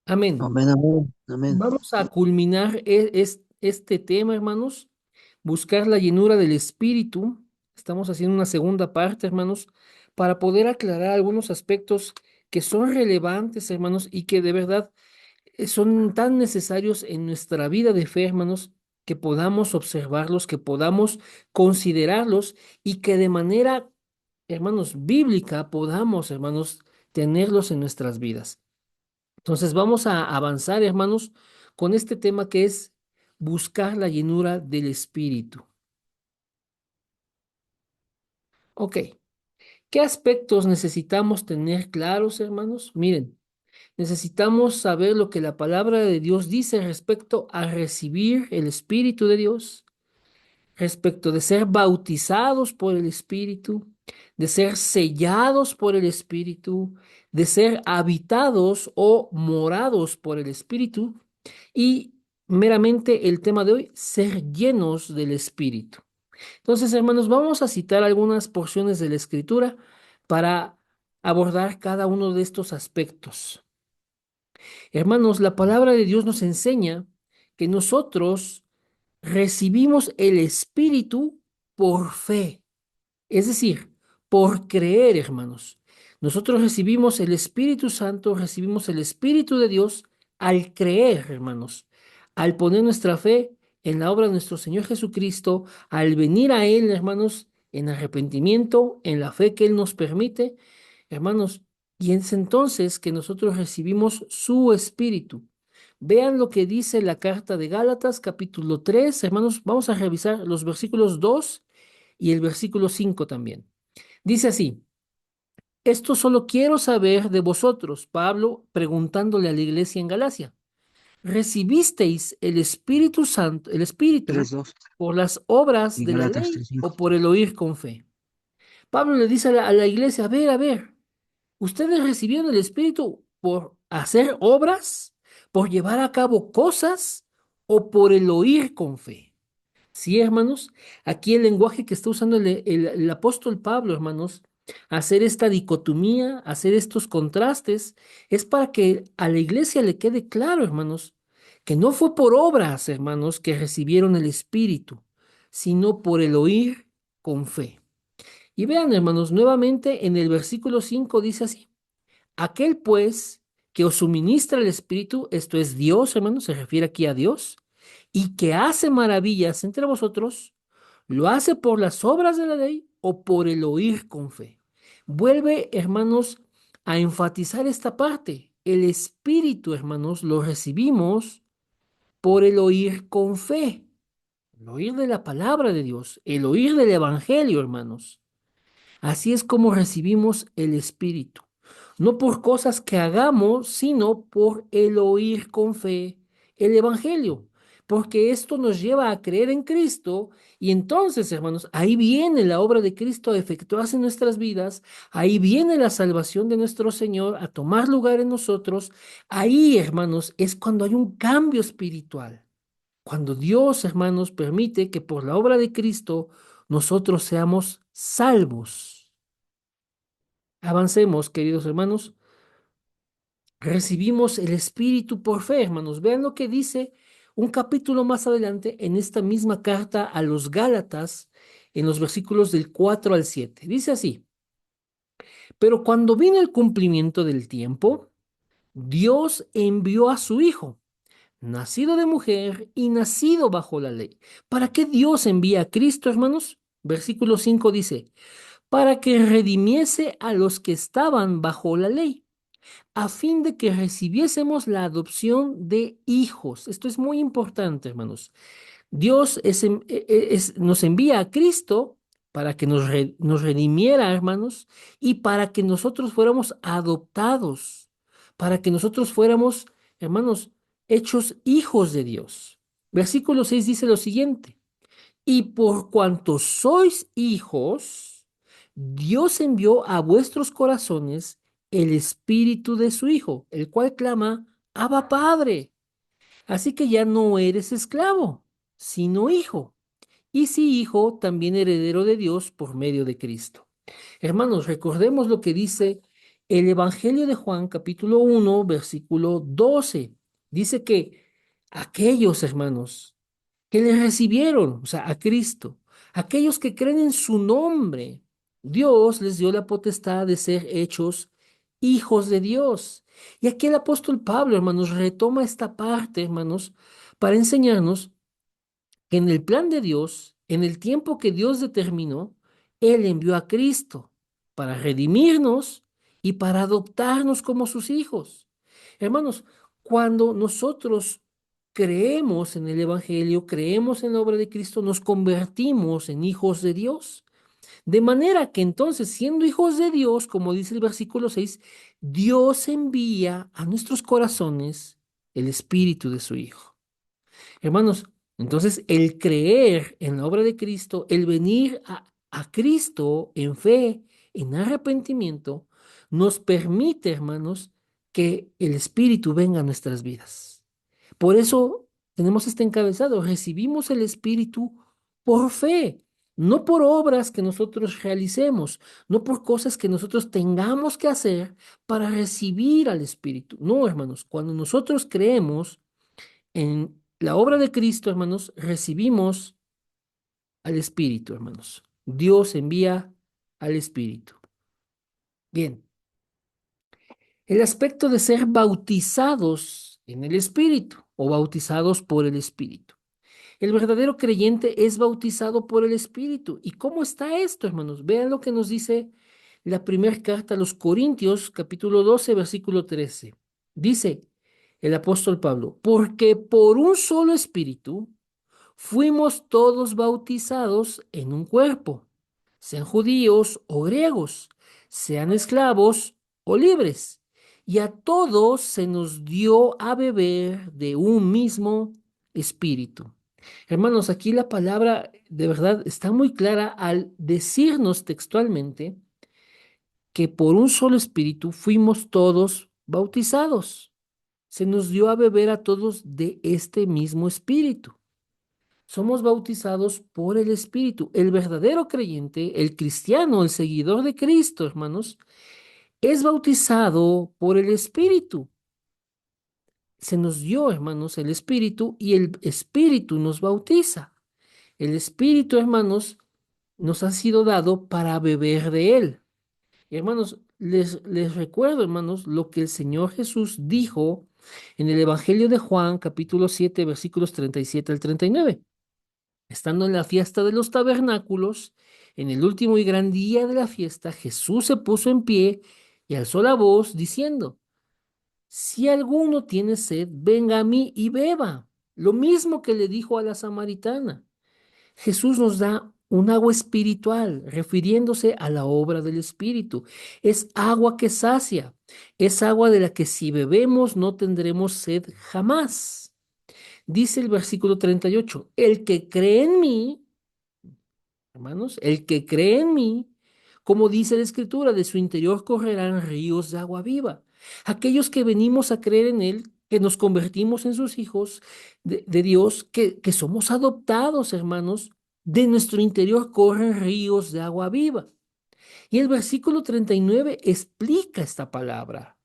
Amén. Amén, amén, amén. Vamos a culminar este tema, hermanos, buscar la llenura del Espíritu. Estamos haciendo una segunda parte, hermanos, para poder aclarar algunos aspectos que son relevantes, hermanos, y que de verdad son tan necesarios en nuestra vida de fe, hermanos, que podamos observarlos, que podamos considerarlos y que de manera, hermanos, bíblica podamos, hermanos, tenerlos en nuestras vidas. Entonces vamos a avanzar, hermanos, con este tema que es buscar la llenura del Espíritu. Ok, ¿qué aspectos necesitamos tener claros, hermanos? Miren, necesitamos saber lo que la palabra de Dios dice respecto a recibir el Espíritu de Dios, respecto de ser bautizados por el Espíritu, de ser sellados por el Espíritu, de ser habitados o morados por el Espíritu y meramente el tema de hoy, ser llenos del Espíritu. Entonces, hermanos, vamos a citar algunas porciones de la Escritura para abordar cada uno de estos aspectos. Hermanos, la palabra de Dios nos enseña que nosotros recibimos el Espíritu por fe, es decir, por creer, hermanos. Nosotros recibimos el Espíritu Santo, recibimos el Espíritu de Dios al creer, hermanos, al poner nuestra fe en la obra de nuestro Señor Jesucristo, al venir a Él, hermanos, en arrepentimiento, en la fe que Él nos permite, hermanos, y es entonces que nosotros recibimos su Espíritu. Vean lo que dice la carta de Gálatas, capítulo 3, hermanos. Vamos a revisar los versículos 2 y el versículo 5 también. Dice así: esto solo quiero saber de vosotros, Pablo preguntándole a la iglesia en Galacia. ¿Recibisteis el Espíritu Santo, el Espíritu, 3:2 por las obras y de la Gálatas ley 3:5. o por el oír con fe? Pablo le dice a la iglesia, a ver, ¿ustedes recibieron el Espíritu por hacer obras, por llevar a cabo cosas o por el oír con fe? Sí, hermanos, aquí el lenguaje que está usando el apóstol Pablo, hermanos, hacer esta dicotomía, hacer estos contrastes, es para que a la iglesia le quede claro, hermanos, que no fue por obras, hermanos, que recibieron el Espíritu, sino por el oír con fe. Y vean, hermanos, nuevamente en el versículo 5 dice así: aquel pues que os suministra el Espíritu, esto es Dios, hermanos, se refiere aquí a Dios, y que hace maravillas entre vosotros, ¿lo hace por las obras de la ley o por el oír con fe? Vuelve, hermanos, a enfatizar esta parte. El Espíritu, hermanos, lo recibimos por el oír con fe. El oír de la palabra de Dios, el oír del Evangelio, hermanos. Así es como recibimos el Espíritu. No por cosas que hagamos, sino por el oír con fe el Evangelio. Porque esto nos lleva a creer en Cristo y entonces, hermanos, ahí viene la obra de Cristo a efectuarse en nuestras vidas, ahí viene la salvación de nuestro Señor a tomar lugar en nosotros. Ahí, hermanos, es cuando hay un cambio espiritual. Cuando Dios, hermanos, permite que por la obra de Cristo nosotros seamos salvos. Avancemos, queridos hermanos. Recibimos el Espíritu por fe, hermanos. Vean lo que dice un capítulo más adelante en esta misma carta a los Gálatas, en los versículos del 4 al 7. Dice así: pero cuando vino el cumplimiento del tiempo, Dios envió a su Hijo, nacido de mujer y nacido bajo la ley. ¿Para qué Dios envía a Cristo, hermanos? Versículo 5 dice: para que redimiese a los que estaban bajo la ley, a fin de que recibiésemos la adopción de hijos. Esto es muy importante, hermanos. Dios nos envía a Cristo para que nos redimiera, hermanos, y para que nosotros fuéramos adoptados, para que nosotros fuéramos, hermanos, hechos hijos de Dios. Versículo 6 dice lo siguiente: y por cuanto sois hijos, Dios envió a vuestros corazones el espíritu de su Hijo, el cual clama, Abba Padre. Así que ya no eres esclavo, sino hijo. Y si hijo, también heredero de Dios por medio de Cristo. Hermanos, recordemos lo que dice El Evangelio de Juan, capítulo 1, versículo 12, dice que aquellos hermanos que le recibieron, o sea, a Cristo, aquellos que creen en su nombre, Dios les dio la potestad de ser hechos hijos de Dios. Y aquí el apóstol Pablo, hermanos, retoma esta parte, hermanos, para enseñarnos que en el plan de Dios, en el tiempo que Dios determinó, Él envió a Cristo para redimirnos y para adoptarnos como sus hijos. Hermanos, cuando nosotros creemos en el Evangelio, creemos en la obra de Cristo, nos convertimos en hijos de Dios. De manera que entonces, siendo hijos de Dios, como dice el versículo 6, Dios envía a nuestros corazones el Espíritu de su Hijo. Hermanos, entonces el creer en la obra de Cristo, el venir a Cristo en fe, en arrepentimiento, nos permite, hermanos, que el Espíritu venga a nuestras vidas. Por eso tenemos este encabezado, recibimos el Espíritu por fe, no por obras que nosotros realicemos, no por cosas que nosotros tengamos que hacer para recibir al Espíritu. No, hermanos, cuando nosotros creemos, en la obra de Cristo, hermanos, recibimos al Espíritu, hermanos. Dios envía al Espíritu. Bien, el aspecto de ser bautizados en el Espíritu o bautizados por el Espíritu. El verdadero creyente es bautizado por el Espíritu. ¿Y cómo está esto, hermanos? Vean lo que nos dice la primera carta a los Corintios, capítulo 12, versículo 13. Dice el apóstol Pablo, porque por un solo Espíritu fuimos todos bautizados en un cuerpo, sean judíos o griegos, sean esclavos o libres, y a todos se nos dio a beber de un mismo espíritu. Hermanos, aquí la palabra de verdad está muy clara al decirnos textualmente que por un solo espíritu fuimos todos bautizados. Se nos dio a beber a todos de este mismo espíritu. Somos bautizados por el Espíritu. El verdadero creyente, el cristiano, el seguidor de Cristo, hermanos, es bautizado por el Espíritu. Se nos dio, hermanos, el Espíritu y el Espíritu nos bautiza. El Espíritu, hermanos, nos ha sido dado para beber de él. Y, hermanos, les recuerdo, hermanos, lo que el Señor Jesús dijo en el Evangelio de Juan, capítulo 7, versículos 37 al 39. Estando en la fiesta de los tabernáculos, en el último y gran día de la fiesta, Jesús se puso en pie y alzó la voz diciendo, si alguno tiene sed, venga a mí y beba. Lo mismo que le dijo a la samaritana. Jesús nos da un agua espiritual, refiriéndose a la obra del Espíritu. Es agua que sacia, es agua de la que si bebemos no tendremos sed jamás. Dice el versículo 38, el que cree en mí, hermanos, el que cree en mí, como dice la Escritura, de su interior correrán ríos de agua viva. Aquellos que venimos a creer en Él, que nos convertimos en sus hijos de Dios, que somos adoptados, hermanos, de nuestro interior corren ríos de agua viva. Y el versículo 39 explica esta palabra.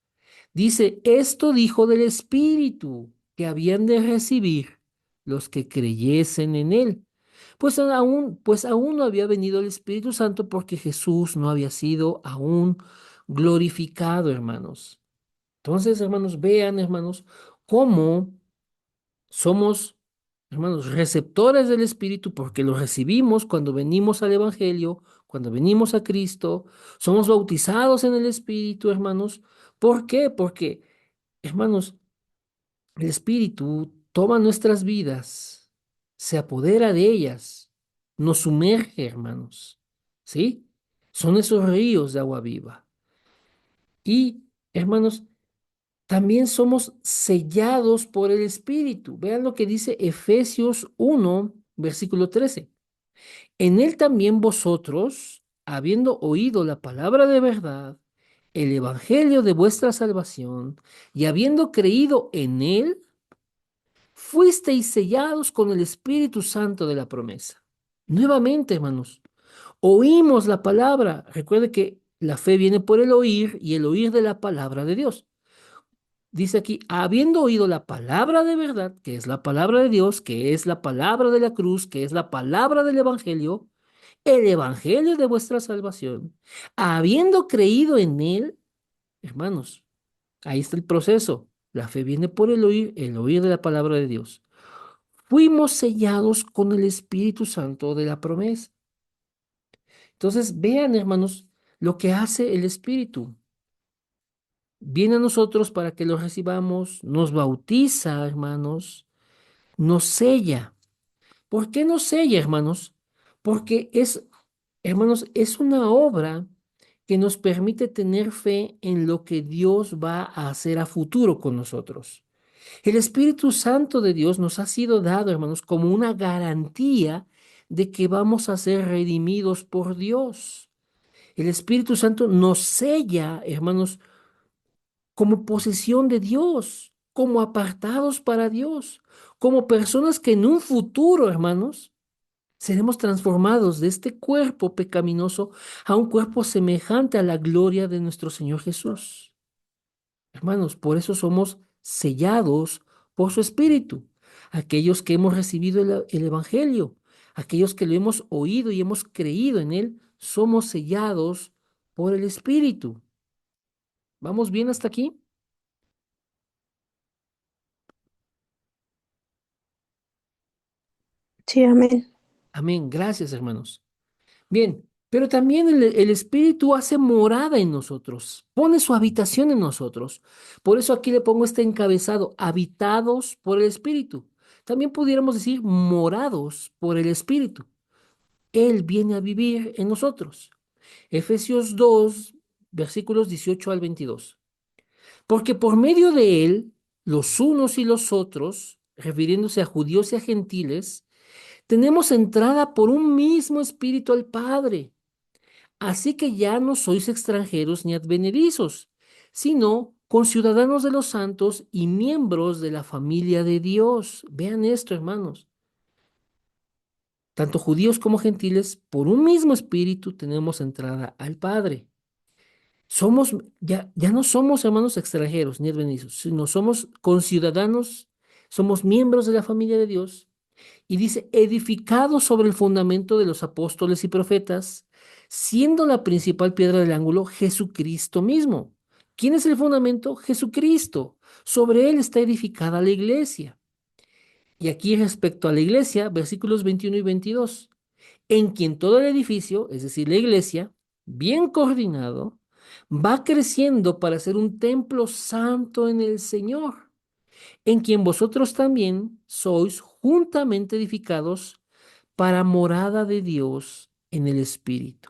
Dice, esto dijo del Espíritu que habían de recibir los que creyesen en Él. Pues aún no había venido el Espíritu Santo porque Jesús no había sido aún glorificado, hermanos. Entonces, hermanos, vean, hermanos, cómo somos, hermanos, receptores del Espíritu porque lo recibimos cuando venimos al Evangelio, cuando venimos a Cristo. Somos bautizados en el Espíritu, hermanos. ¿Por qué? Porque, hermanos, el Espíritu toma nuestras vidas, se apodera de ellas, nos sumerge, hermanos. ¿Sí? Son esos ríos de agua viva. Y, hermanos, también somos sellados por el Espíritu. Vean lo que dice Efesios 1, versículo 13. En él también vosotros, habiendo oído la palabra de verdad, el evangelio de vuestra salvación, y habiendo creído en él, fuisteis sellados con el Espíritu Santo de la promesa. Nuevamente, hermanos, oímos la palabra. Recuerde que La fe viene por el oír y el oír de la palabra de Dios. Dice aquí, habiendo oído la palabra de verdad, que es la palabra de Dios, que es la palabra de la cruz, que es la palabra del Evangelio, el Evangelio de vuestra salvación, habiendo creído en él, hermanos, ahí está el proceso. La fe viene por el oír de la palabra de Dios. Fuimos sellados con el Espíritu Santo de la promesa. Entonces, vean, hermanos, lo que hace el Espíritu. Viene a nosotros para que lo recibamos, nos bautiza, hermanos, nos sella. ¿Por qué nos sella, hermanos? Porque es, hermanos, es una obra que nos permite tener fe en lo que Dios va a hacer a futuro con nosotros. El Espíritu Santo de Dios nos ha sido dado, hermanos, como una garantía de que vamos a ser redimidos por Dios. El Espíritu Santo nos sella, hermanos, como posesión de Dios, como apartados para Dios, como personas que en un futuro, hermanos, seremos transformados de este cuerpo pecaminoso a un cuerpo semejante a la gloria de nuestro Señor Jesús. Hermanos, por eso somos sellados por su Espíritu. Aquellos que hemos recibido el Evangelio, aquellos que lo hemos oído y hemos creído en él, somos sellados por el Espíritu. ¿Vamos bien hasta aquí? Sí, amén. Amén. Gracias, hermanos. Bien, pero también el Espíritu hace morada en nosotros, pone su habitación en nosotros. Por eso aquí le pongo este encabezado, habitados por el Espíritu. También pudiéramos decir morados por el Espíritu. Él viene a vivir en nosotros. Efesios 2, versículos 18 al 22. Porque por medio de Él, los unos y los otros, refiriéndose a judíos y a gentiles, tenemos entrada por un mismo Espíritu al Padre. Así que ya no sois extranjeros ni advenedizos, sino conciudadanos de los santos y miembros de la familia de Dios. Vean esto, hermanos. Tanto judíos como gentiles, por un mismo espíritu tenemos entrada al Padre. Somos, ya no somos hermanos extranjeros ni advenedizos, sino somos conciudadanos, somos miembros de la familia de Dios. Y dice, edificado sobre el fundamento de los apóstoles y profetas, siendo la principal piedra del ángulo Jesucristo mismo. ¿Quién es el fundamento? Jesucristo. Sobre él está edificada la iglesia. Y aquí respecto a la iglesia, versículos 21 y 22, en quien todo el edificio, es decir, la iglesia, bien coordinado, va creciendo para ser un templo santo en el Señor, en quien vosotros también sois juntamente edificados para morada de Dios en el Espíritu.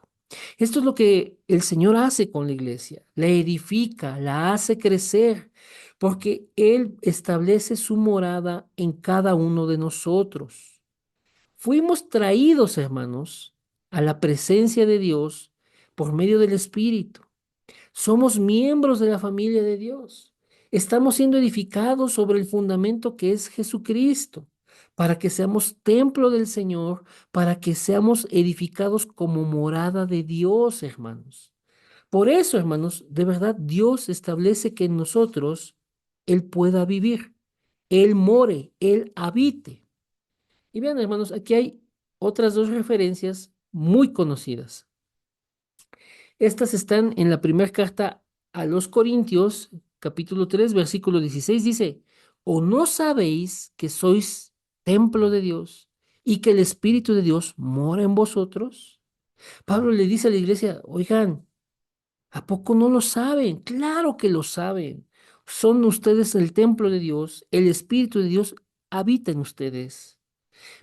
Esto es lo que el Señor hace con la iglesia, la edifica, la hace crecer, porque Él establece su morada en cada uno de nosotros. Fuimos traídos, hermanos, a la presencia de Dios por medio del Espíritu. Somos miembros de la familia de Dios. Estamos siendo edificados sobre el fundamento que es Jesucristo, para que seamos templo del Señor, para que seamos edificados como morada de Dios, hermanos. Por eso, hermanos, de verdad Dios establece que en nosotros Él pueda vivir, Él more, Él habite. Y vean, hermanos, aquí hay otras dos referencias muy conocidas. Estas están en la primera carta a los Corintios, capítulo 3 versículo 16 dice, ¿o no sabéis que sois templo de Dios y que el Espíritu de Dios mora en vosotros? Pablo le dice a la iglesia, oigan, ¿a poco no lo saben? Claro que lo saben. Son ustedes el templo de Dios, el Espíritu de Dios habita en ustedes.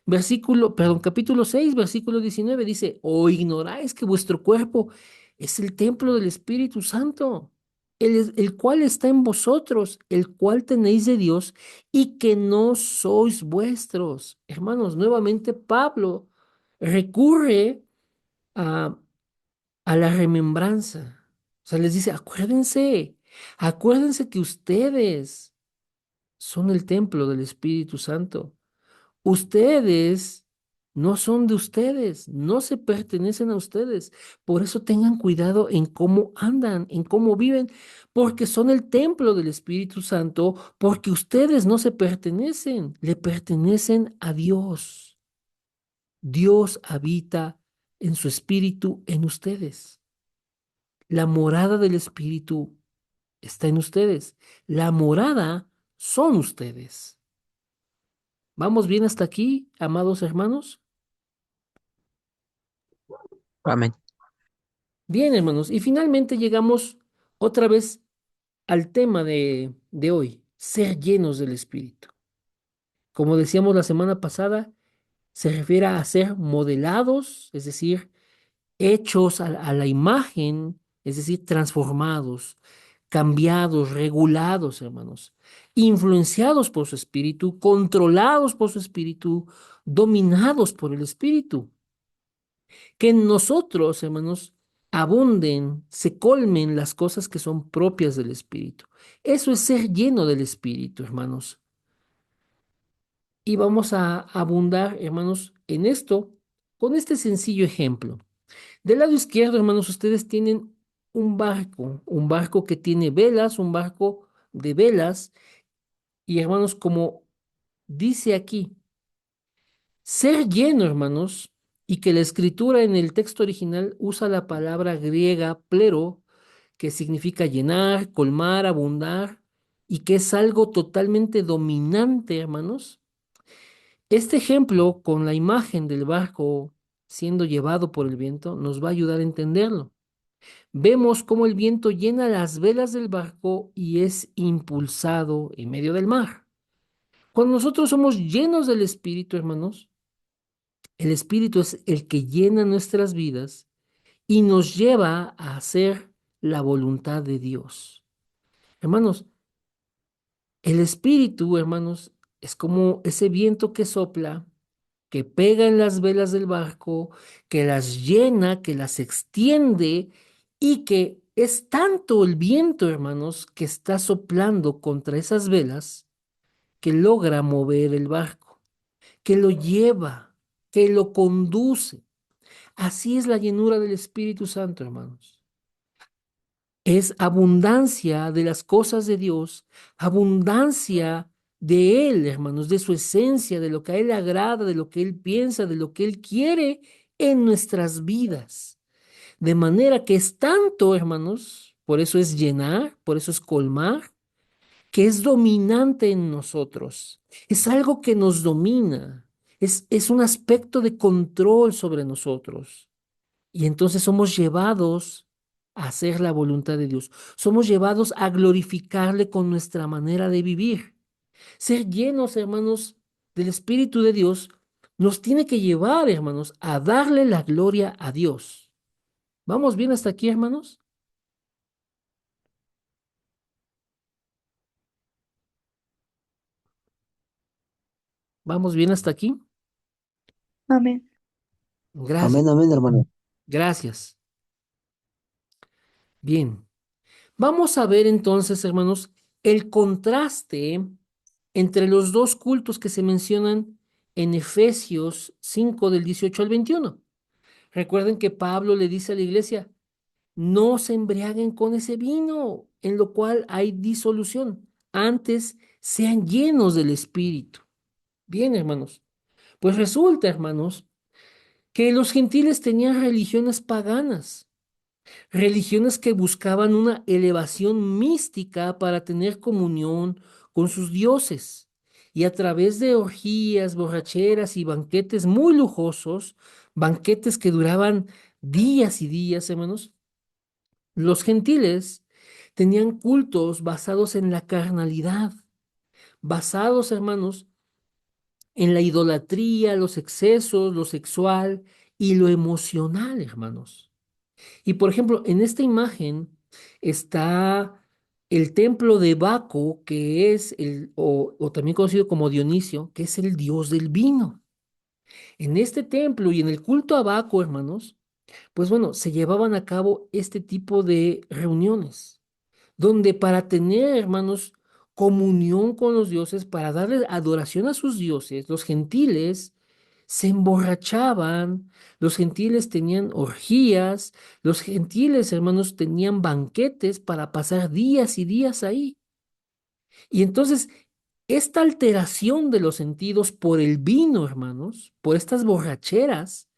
Capítulo 6 versículo 19 dice, ¿o ignoráis que vuestro cuerpo es el templo del Espíritu Santo, el cual está en vosotros, el cual tenéis de Dios y que no sois vuestros? Hermanos, nuevamente Pablo recurre a, a la remembranza. O sea, les dice, acuérdense que ustedes son el templo del Espíritu Santo. Ustedes No son de ustedes, no se pertenecen a ustedes. Por eso tengan cuidado en cómo andan, en cómo viven, porque son el templo del Espíritu Santo, porque ustedes no se pertenecen, le pertenecen a Dios. Dios habita en su espíritu en ustedes. La morada del Espíritu está en ustedes. La morada son ustedes. ¿Vamos bien hasta aquí, amados hermanos? Amén. Bien, hermanos. Y finalmente llegamos otra vez al tema de hoy, ser llenos del Espíritu. Como decíamos la semana pasada, se refiere a ser modelados, es decir, hechos a la imagen, es decir, transformados, cambiados, regulados, hermanos, influenciados por su espíritu, controlados por su espíritu, dominados por el espíritu. Que en nosotros, hermanos, abunden, se colmen las cosas que son propias del espíritu. Eso es ser lleno del espíritu, hermanos. Y vamos a abundar, hermanos, en esto con este sencillo ejemplo. Del lado izquierdo, hermanos, ustedes tienen un barco que tiene velas, un barco de velas, y hermanos, como dice aquí, ser lleno, hermanos, y que la escritura en el texto original usa la palabra griega plero, que significa llenar, colmar, abundar, y que es algo totalmente dominante, hermanos. Este ejemplo con la imagen del barco siendo llevado por el viento nos va a ayudar a entenderlo. Vemos cómo el viento llena las velas del barco y es impulsado en medio del mar. Cuando nosotros somos llenos del Espíritu, hermanos, el Espíritu es el que llena nuestras vidas y nos lleva a hacer la voluntad de Dios. Hermanos, el Espíritu, hermanos, es como ese viento que sopla, que pega en las velas del barco, que las llena, que las extiende y que es tanto el viento, hermanos, que está soplando contra esas velas que logra mover el barco, que lo lleva, que lo conduce. Así es la llenura del Espíritu Santo, hermanos. Es abundancia de las cosas de Dios, abundancia de Él, hermanos, de su esencia, de lo que a Él le agrada, de lo que Él piensa, de lo que Él quiere en nuestras vidas. De manera que es tanto, hermanos, por eso es llenar, por eso es colmar, que es dominante en nosotros. Es algo que nos domina, es un aspecto de control sobre nosotros. Y entonces somos llevados a hacer la voluntad de Dios. Somos llevados a glorificarle con nuestra manera de vivir. Ser llenos, hermanos, del Espíritu de Dios nos tiene que llevar, hermanos, a darle la gloria a Dios. ¿Vamos bien hasta aquí, hermanos? ¿Vamos bien hasta aquí? Amén. Gracias, Amén, amén, hermano. gracias. Bien. Vamos a ver entonces, hermanos, el contraste entre los dos cultos que se mencionan en Efesios 5 del 18 al 21. Recuerden que Pablo le dice a la iglesia, no se embriaguen con ese vino, en lo cual hay disolución. Antes sean llenos del Espíritu. Bien, hermanos. Pues resulta, hermanos, que los gentiles tenían religiones paganas, religiones que buscaban una elevación mística para tener comunión con sus dioses. Y a través de orgías, borracheras y banquetes muy lujosos, banquetes que duraban días y días, hermanos, los gentiles tenían cultos basados en la carnalidad, basados, hermanos, en la idolatría, los excesos, lo sexual y lo emocional, hermanos. Y por ejemplo, en esta imagen está el templo de Baco, que es o también conocido como Dionisio, que es el dios del vino. En este templo y en el culto a Baco, hermanos, pues bueno, se llevaban a cabo este tipo de reuniones, donde para tener, hermanos, comunión con los dioses, para darle adoración a sus dioses, los gentiles se emborrachaban, los gentiles tenían orgías, los gentiles, hermanos, tenían banquetes para pasar días y días ahí. Y entonces, esta alteración de los sentidos por el vino, hermanos, por estas borracheras,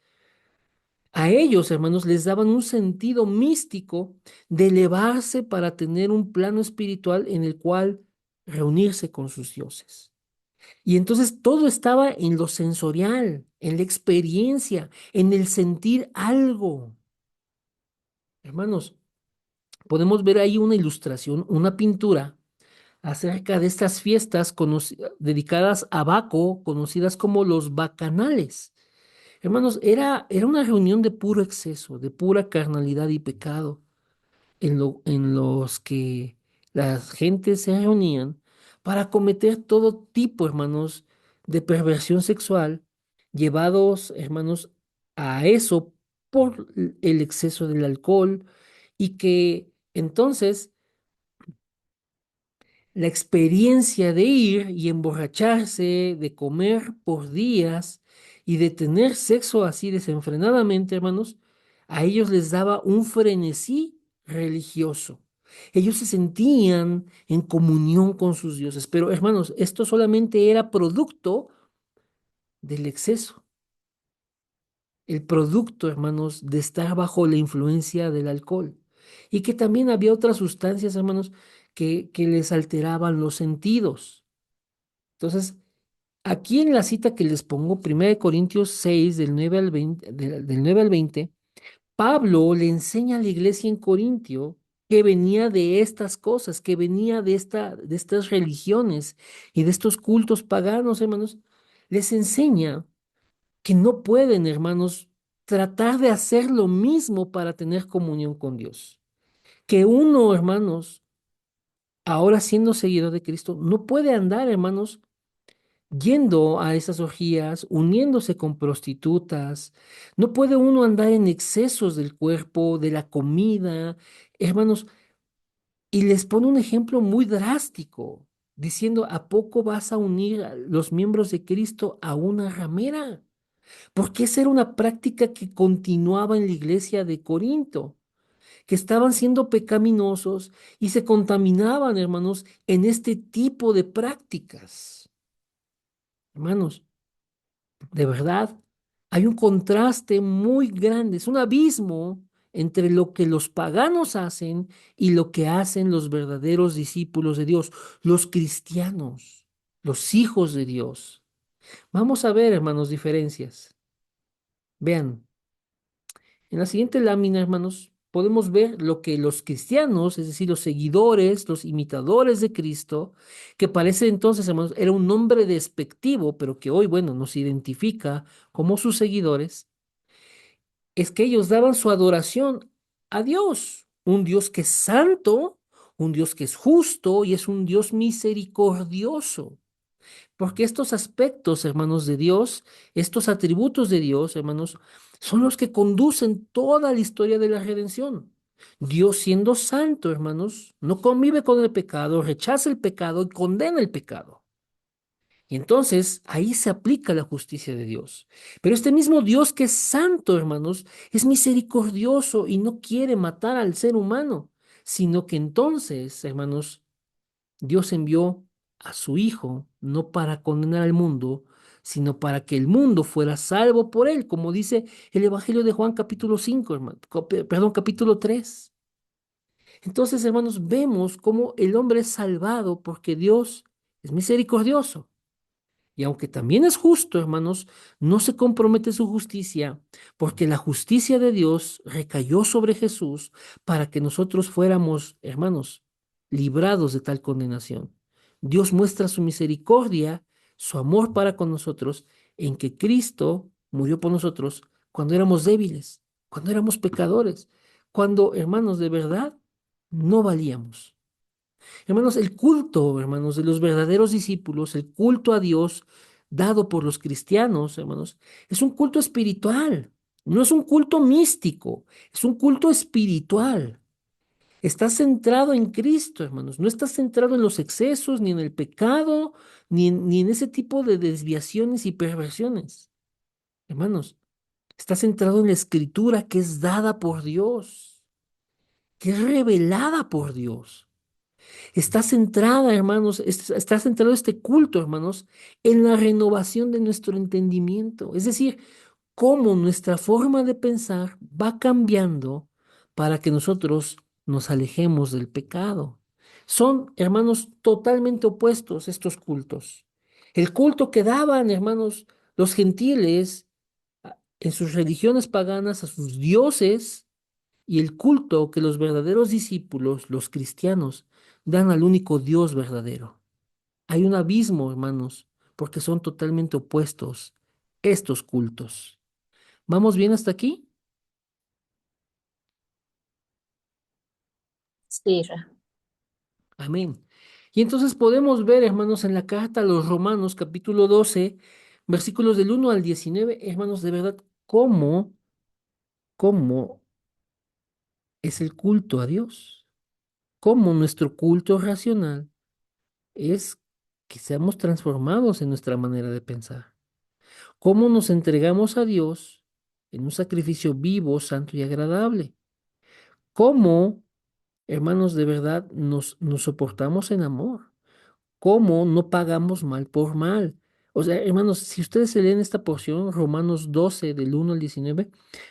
a ellos, hermanos, les daban un sentido místico de elevarse para tener un plano espiritual en el cual reunirse con sus dioses. Y entonces todo estaba en lo sensorial, en la experiencia, en el sentir algo. Hermanos, podemos ver ahí una ilustración, una pintura acerca de estas fiestas dedicadas a Baco, conocidas como los bacanales. Hermanos, era una reunión de puro exceso, de pura carnalidad y pecado, en los que las gentes se reunían para cometer todo tipo, hermanos, de perversión sexual, llevados, hermanos, a eso por el exceso del alcohol y que entonces la experiencia de ir y emborracharse, de comer por días y de tener sexo así desenfrenadamente, hermanos, a ellos les daba un frenesí religioso. Ellos se sentían en comunión con sus dioses, pero hermanos, esto solamente era producto del exceso, el producto, hermanos, de estar bajo la influencia del alcohol. Y que también había otras sustancias, hermanos, que les alteraban los sentidos. Entonces, aquí en la cita que les pongo, 1 Corintios 6 del 9 al 20, del 9 al 20, Pablo le enseña a la iglesia en Corintio que venía de estas cosas, que venía de estas religiones y de estos cultos paganos, hermanos. Les enseña que no pueden, hermanos, tratar de hacer lo mismo para tener comunión con Dios. Que uno, hermanos, ahora siendo seguidor de Cristo, no puede andar, hermanos, yendo a esas orgías, uniéndose con prostitutas. No puede uno andar en excesos del cuerpo, de la comida, hermanos. Y les pone un ejemplo muy drástico, diciendo, ¿a poco vas a unir a los miembros de Cristo a una ramera? Porque esa era una práctica que continuaba en la iglesia de Corinto, que estaban siendo pecaminosos y se contaminaban, hermanos, en este tipo de prácticas. Hermanos, de verdad, hay un contraste muy grande, es un abismo entre lo que los paganos hacen y lo que hacen los verdaderos discípulos de Dios, los cristianos, los hijos de Dios. Vamos a ver, hermanos, diferencias. Vean, en la siguiente lámina, hermanos, podemos ver lo que los cristianos, es decir, los seguidores, los imitadores de Cristo, que parece entonces, hermanos, era un nombre despectivo, pero que hoy, bueno, nos identifica como sus seguidores, es que ellos daban su adoración a Dios, un Dios que es santo, un Dios que es justo y es un Dios misericordioso. Porque estos aspectos, hermanos de Dios, estos atributos de Dios, hermanos, son los que conducen toda la historia de la redención. Dios siendo santo, hermanos, no convive con el pecado, rechaza el pecado y condena el pecado. Y entonces ahí se aplica la justicia de Dios. Pero este mismo Dios que es santo, hermanos, es misericordioso y no quiere matar al ser humano, sino que entonces, hermanos, Dios envió a su Hijo no para condenar al mundo, sino para que el mundo fuera salvo por él, como dice el Evangelio de Juan capítulo 5 hermano, perdón, capítulo 3. Entonces, hermanos, vemos cómo el hombre es salvado porque Dios es misericordioso. Y aunque también es justo, hermanos, no se compromete su justicia, porque la justicia de Dios recayó sobre Jesús para que nosotros fuéramos, hermanos, librados de tal condenación. Dios muestra su misericordia, su amor para con nosotros, en que Cristo murió por nosotros cuando éramos débiles, cuando éramos pecadores, cuando, hermanos, de verdad, no valíamos. Hermanos, el culto, hermanos, de los verdaderos discípulos, el culto a Dios dado por los cristianos, hermanos, es un culto espiritual, no es un culto místico, es un culto espiritual. Está centrado en Cristo, hermanos, no está centrado en los excesos, ni en el pecado, ni en ese tipo de desviaciones y perversiones. Hermanos, está centrado en la escritura que es dada por Dios, que es revelada por Dios. Está centrada, hermanos, está centrado este culto, hermanos, en la renovación de nuestro entendimiento. Es decir, cómo nuestra forma de pensar va cambiando para que nosotros nos alejemos del pecado. Son, hermanos, totalmente opuestos estos cultos. El culto que daban, hermanos, los gentiles en sus religiones paganas a sus dioses y el culto que los verdaderos discípulos, los cristianos, dan al único Dios verdadero. Hay un abismo, hermanos, porque son totalmente opuestos estos cultos. ¿Vamos bien hasta aquí? Sí, Ra. Amén. Y entonces podemos ver, hermanos, en la carta a los Romanos, capítulo 12, versículos del 1 al 19, hermanos, de verdad, cómo es el culto a Dios, cómo nuestro culto racional es que seamos transformados en nuestra manera de pensar, cómo nos entregamos a Dios en un sacrificio vivo, santo y agradable, cómo, hermanos, de verdad nos soportamos en amor, cómo no pagamos mal por mal. O sea, hermanos, si ustedes se leen esta porción, Romanos 12, del 1 al 19,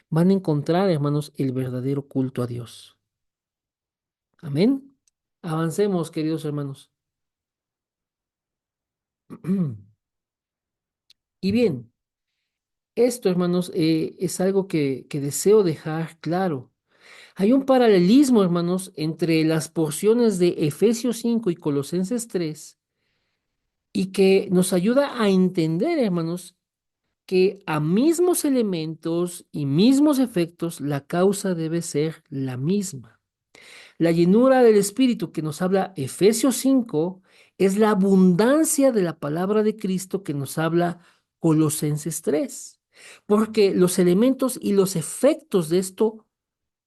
van a encontrar, hermanos, el verdadero culto a Dios. Amén. Avancemos, queridos hermanos. Y bien, esto, hermanos, es algo que deseo dejar claro. Hay un paralelismo, hermanos, entre las porciones de Efesios 5 y Colosenses 3 y que nos ayuda a entender, hermanos, que a mismos elementos y mismos efectos la causa debe ser la misma. La llenura del Espíritu que nos habla Efesios 5 es la abundancia de la palabra de Cristo que nos habla Colosenses 3, porque los elementos y los efectos de esto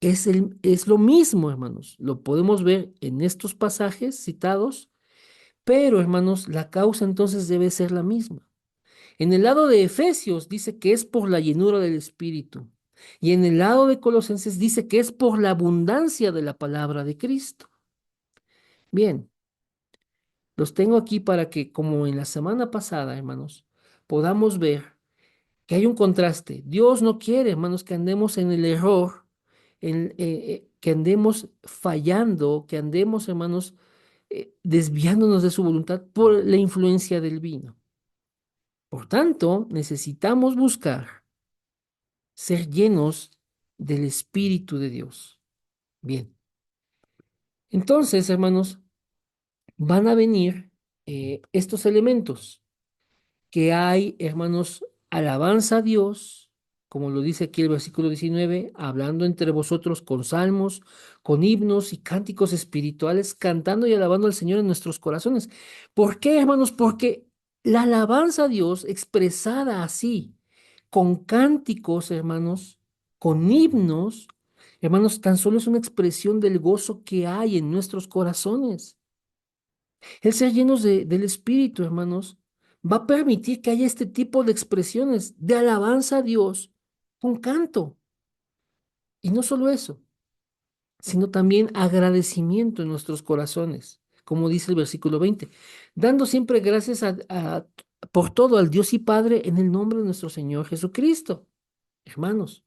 es lo mismo, hermanos. Lo podemos ver en estos pasajes citados, pero, hermanos, la causa entonces debe ser la misma. En el lado de Efesios dice que es por la llenura del Espíritu. Y en el lado de Colosenses dice que es por la abundancia de la palabra de Cristo. Bien, los tengo aquí para que, como en la semana pasada, hermanos, podamos ver que hay un contraste. Dios no quiere, hermanos, que andemos en el error, que andemos fallando, que andemos, hermanos, desviándonos de su voluntad por la influencia del vino. Por tanto, necesitamos buscar ser llenos del Espíritu de Dios. Bien, entonces, hermanos, van a venir estos elementos que hay, hermanos, alabanza a Dios, como lo dice aquí el versículo 19, hablando entre vosotros con salmos, con himnos y cánticos espirituales, cantando y alabando al Señor en nuestros corazones. ¿Por qué, hermanos? Porque la alabanza a Dios expresada así, con cánticos, hermanos, con himnos, hermanos, tan solo es una expresión del gozo que hay en nuestros corazones. El ser llenos del Espíritu, hermanos, va a permitir que haya este tipo de expresiones de alabanza a Dios con canto. Y no solo eso, sino también agradecimiento en nuestros corazones, como dice el versículo 20, dando siempre gracias por todo al Dios y Padre en el nombre de nuestro Señor Jesucristo. Hermanos,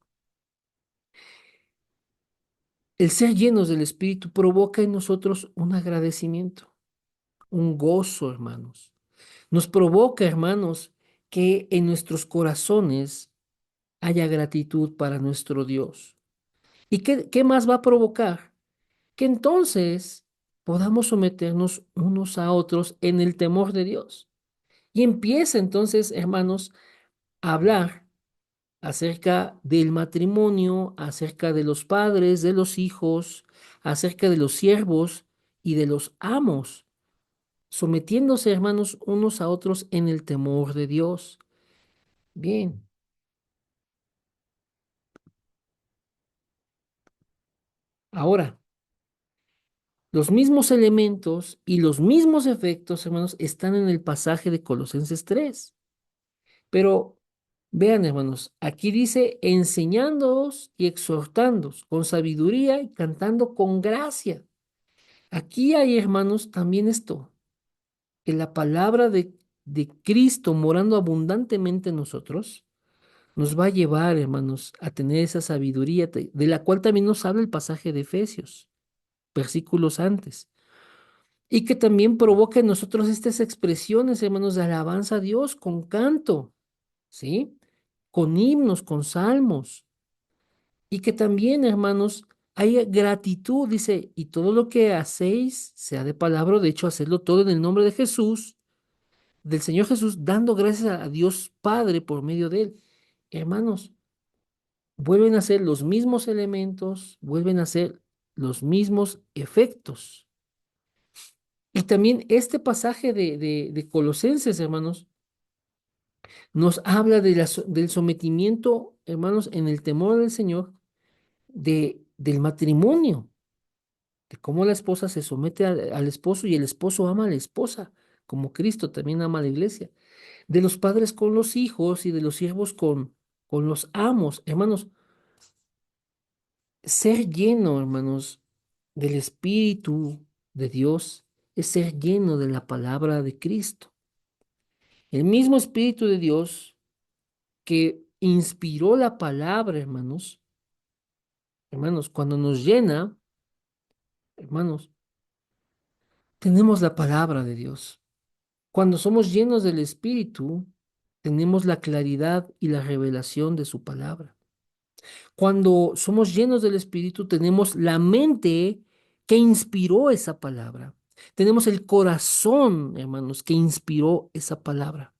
el ser llenos del Espíritu provoca en nosotros un agradecimiento, un gozo, hermanos. Nos provoca, hermanos, que en nuestros corazones haya gratitud para nuestro Dios. ¿Y qué más va a provocar? Que entonces podamos someternos unos a otros en el temor de Dios. Y empieza entonces, hermanos, a hablar acerca del matrimonio, acerca de los padres, de los hijos, acerca de los siervos y de los amos, sometiéndose, hermanos, unos a otros en el temor de Dios. Bien, ahora, los mismos elementos y los mismos efectos, hermanos, están en el pasaje de Colosenses 3. Pero Vean, hermanos, aquí dice enseñándoos y exhortándoos con sabiduría y cantando con gracia. Aquí hay, hermanos, también esto, que la palabra de Cristo morando abundantemente en nosotros nos va a llevar, hermanos, a tener esa sabiduría de la cual también nos habla el pasaje de Efesios, versículos antes, y que también provoca en nosotros estas expresiones, hermanos, de alabanza a Dios con canto, ¿sí? Con himnos, con salmos, y que también, hermanos, hay gratitud, dice, y todo lo que hacéis, sea de palabra, o de hecho, hacedlo todo en el nombre de Jesús, del Señor Jesús, dando gracias a Dios Padre por medio de él. Hermanos, vuelven a ser los mismos elementos, vuelven a ser los mismos efectos. Y también este pasaje de Colosenses, hermanos, nos habla de del sometimiento, hermanos, en el temor del Señor, del matrimonio, de cómo la esposa se somete al esposo y el esposo ama a la esposa, como Cristo también ama a la iglesia, de los padres con los hijos y de los siervos con los amos. Hermanos, ser lleno, hermanos, del Espíritu de Dios es ser lleno de la palabra de Cristo. El mismo Espíritu de Dios que inspiró la palabra, hermanos, cuando nos llena, hermanos, tenemos la palabra de Dios. Cuando somos llenos del Espíritu, tenemos la claridad y la revelación de su palabra. Cuando somos llenos del Espíritu, tenemos la mente que inspiró esa palabra. Tenemos el corazón, hermanos, que inspiró esa palabra.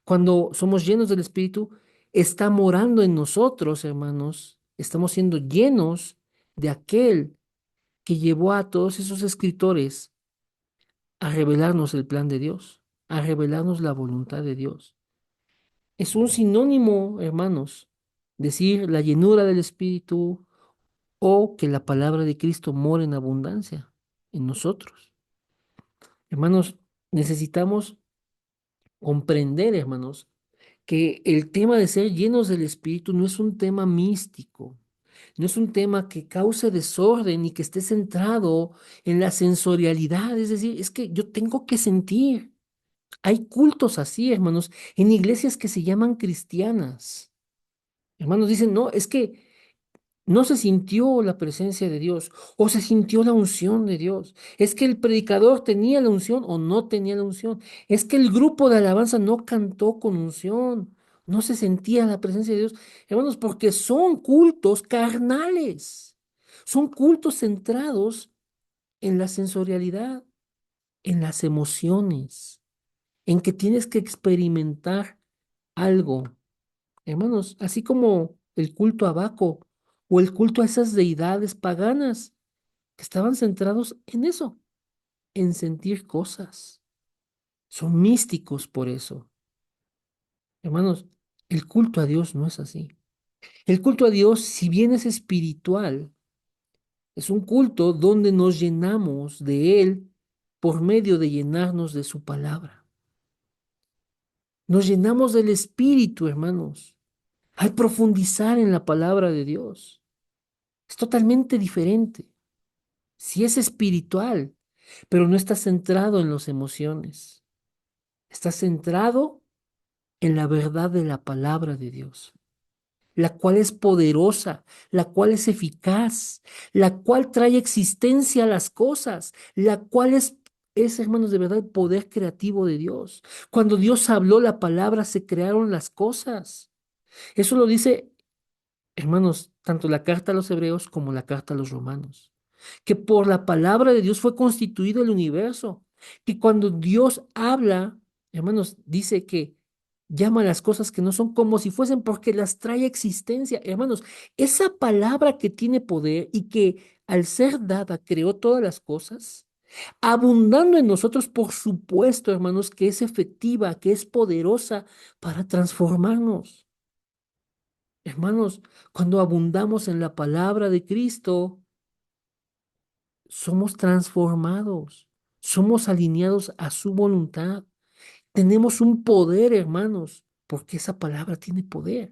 Cuando somos llenos del Espíritu, está morando en nosotros, hermanos. Estamos siendo llenos de aquel que llevó a todos esos escritores a revelarnos el plan de Dios, a revelarnos la voluntad de Dios. Es un sinónimo, hermanos, decir la llenura del Espíritu o que la palabra de Cristo mora en abundancia en nosotros. Hermanos, necesitamos comprender, hermanos, que el tema de ser llenos del Espíritu no es un tema místico, no es un tema que cause desorden y que esté centrado en la sensorialidad, es decir, es que yo tengo que sentir. Hay cultos así, hermanos, en iglesias que se llaman cristianas. Hermanos, dicen, no, es que no se sintió la presencia de Dios o se sintió la unción de Dios. Es que el predicador tenía la unción o no tenía la unción. Es que el grupo de alabanza no cantó con unción. No se sentía la presencia de Dios. Hermanos, porque son cultos carnales. Son cultos centrados en la sensorialidad, en las emociones, en que tienes que experimentar algo. Hermanos, así como el culto a Baco o el culto a esas deidades paganas que estaban centrados en eso, en sentir cosas. Son místicos por eso. Hermanos, el culto a Dios no es así. El culto a Dios, si bien es espiritual, es un culto donde nos llenamos de Él por medio de llenarnos de su palabra. Nos llenamos del Espíritu, hermanos, al profundizar en la palabra de Dios. Es totalmente diferente. Si es espiritual, pero no está centrado en las emociones. Está centrado en la verdad de la palabra de Dios, la cual es poderosa, la cual es eficaz, la cual trae existencia a las cosas, la cual es, hermanos, de verdad el poder creativo de Dios. Cuando Dios habló la palabra, se crearon las cosas. Eso lo dice, hermanos, tanto la carta a los hebreos como la carta a los romanos, que por la palabra de Dios fue constituido el universo, que cuando Dios habla, hermanos, dice que llama a las cosas que no son como si fuesen porque las trae a existencia. Hermanos, esa palabra que tiene poder y que al ser dada creó todas las cosas, abundando en nosotros, por supuesto, hermanos, que es efectiva, que es poderosa para transformarnos. Hermanos, cuando abundamos en la palabra de Cristo, somos transformados, somos alineados a su voluntad. Tenemos un poder, hermanos. porque esa palabra tiene poder.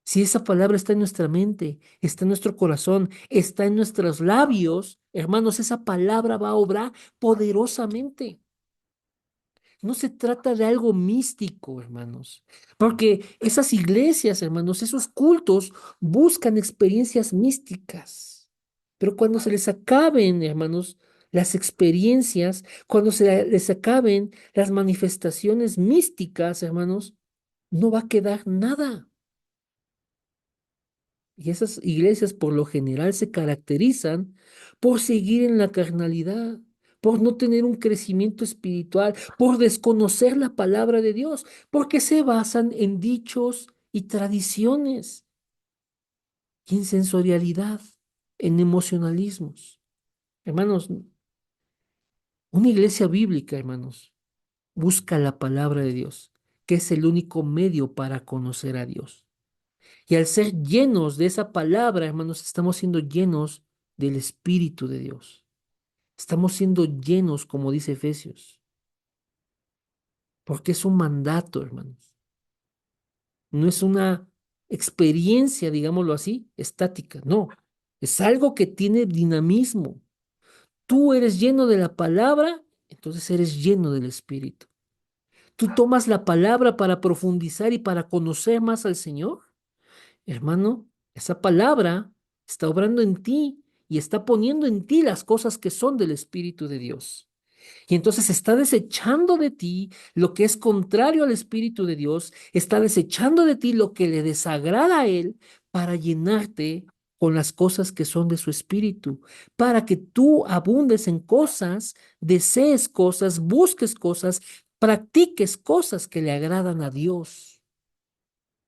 Si esa palabra está en nuestra mente, está en nuestro corazón, está en nuestros labios, hermanos, esa palabra va a obrar poderosamente. No se trata de algo místico, hermanos, porque esas iglesias, hermanos, esos cultos buscan experiencias místicas. Pero cuando se les acaben, hermanos, las experiencias, cuando se les acaben las manifestaciones místicas, hermanos, no va a quedar nada. Y esas iglesias por lo general se caracterizan por seguir en la carnalidad, por no tener un crecimiento espiritual, por desconocer la palabra de Dios, porque se basan en dichos y tradiciones, y en sensorialidad, en emocionalismos. Hermanos, una iglesia bíblica, hermanos, busca la palabra de Dios, que es el único medio para conocer a Dios. Y al ser llenos de esa palabra, hermanos, estamos siendo llenos del Espíritu de Dios. Estamos siendo llenos, como dice Efesios, porque es un mandato, hermanos. No es una experiencia, digámoslo así, estática. No, es algo que tiene dinamismo. Tú eres lleno de la palabra, entonces eres lleno del Espíritu. Tú tomas la palabra para profundizar y para conocer más al Señor. Hermano, esa palabra está obrando en ti y está poniendo en ti las cosas que son del Espíritu de Dios. Y entonces está desechando de ti lo que es contrario al Espíritu de Dios, está desechando de ti lo que le desagrada a Él para llenarte con las cosas que son de su Espíritu, para que tú abundes en cosas, desees cosas, busques cosas, practiques cosas que le agradan a Dios.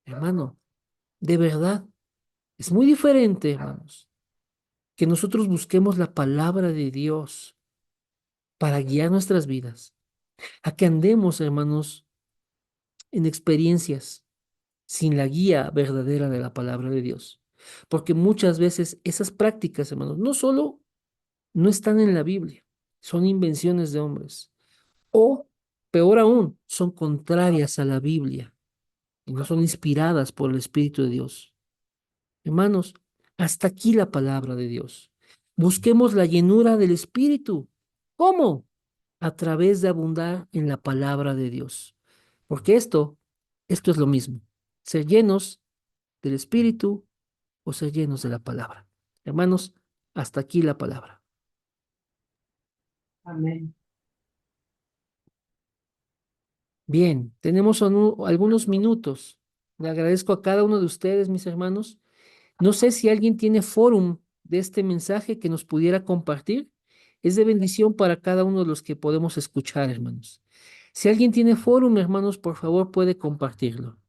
Hermano, de verdad. Es muy diferente, hermanos, que nosotros busquemos la palabra de Dios para guiar nuestras vidas, a que andemos, hermanos, en experiencias sin la guía verdadera de la palabra de Dios. Porque muchas veces esas prácticas, hermanos, no solo no están en la Biblia, son invenciones de hombres, o peor aún, son contrarias a la Biblia y no son inspiradas por el Espíritu de Dios. Hermanos, hasta aquí la palabra de Dios. Busquemos la llenura del Espíritu. ¿Cómo? A través de abundar en la palabra de Dios. Porque esto es lo mismo. Ser llenos del Espíritu o ser llenos de la palabra. Hermanos, hasta aquí la palabra. Amén. Bien, tenemos algunos minutos. Le agradezco a cada uno de ustedes, mis hermanos. No sé si alguien tiene fórum de este mensaje que nos pudiera compartir. Es de bendición para cada uno de los que podemos escuchar, hermanos. Si alguien tiene fórum, hermanos, por favor puede compartirlo.